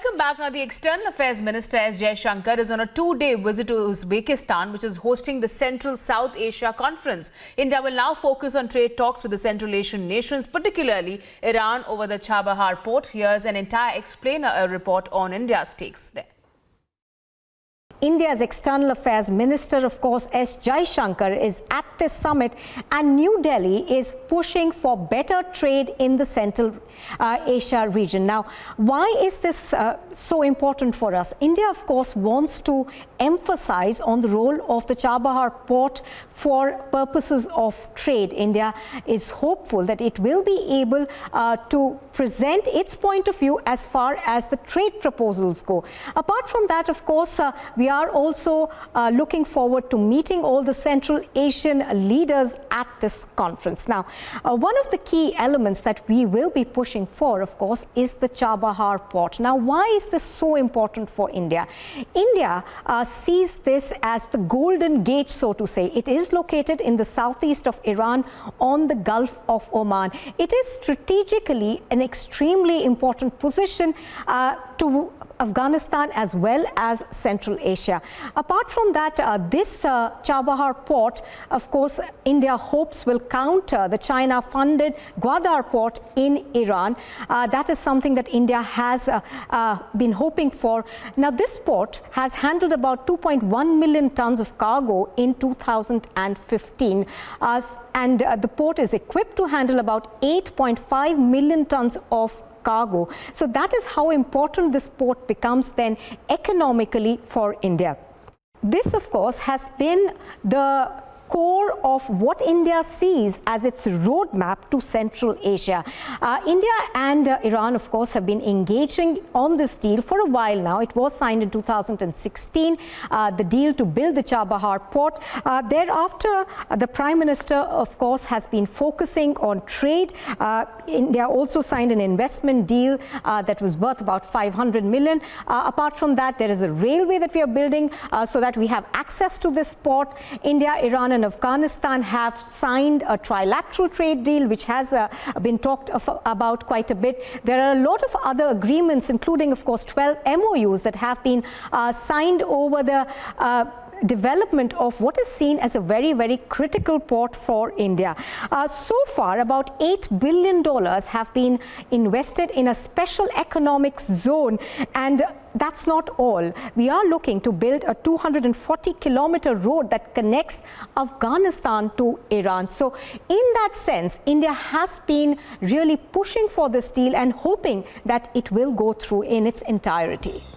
Welcome back. Now, the External Affairs Minister S. Jaishankar is on a two-day visit to Uzbekistan, which is hosting the Central South Asia Conference. India will now focus on trade talks with the Central Asian nations, particularly Iran over the Chabahar port. Here's an entire explainer report on India's takes there. India's External Affairs Minister, of course, S. Jaishankar, is at this summit, and New Delhi is pushing for better trade in the Central Asia region. Now, why is this so important for us? India, of course, wants to emphasize on the role of the Chabahar port for purposes of trade. India is hopeful that it will be able to present its point of view as far as the trade proposals go. Apart from that, of course, we are also looking forward to meeting all the Central Asian leaders at this conference. Now, one of the key elements that we will be pushing for, of course, is the Chabahar port. Now, why is this so important for India? India sees this as the Golden Gate, so to say. It is located in the southeast of Iran on the Gulf of Oman. It is strategically an extremely important position to Afghanistan as well as Central Asia. Apart from that, this Chabahar port, of course, India hopes will counter the China-funded Gwadar port in Iran. That is something that India has been hoping for. Now, this port has handled about 2.1 million tons of cargo in 2015. And the port is equipped to handle about 8.5 million tons of cargo. So that is how important this port becomes then economically for India. This, of course, has been the core of what India sees as its roadmap to Central Asia. India and Iran, of course, have been engaging on this deal for a while now. It was signed in 2016, the deal to build the Chabahar port. Thereafter, the Prime Minister, of course, has been focusing on trade. India also signed an investment deal that was worth about 500 million. Apart from that, there is a railway that we are building so that we have access to this port. India, Iran, and Afghanistan have signed a trilateral trade deal, which has been talked about quite a bit. There are a lot of other agreements, including, of course, 12 MOUs that have been signed over the development of what is seen as a very, very critical port for India. So far, about $8 billion have been invested in a special economic zone, and that's not all. We are looking to build a 240-kilometer road that connects Afghanistan to Iran. So in that sense, India has been really pushing for this deal and hoping that it will go through in its entirety.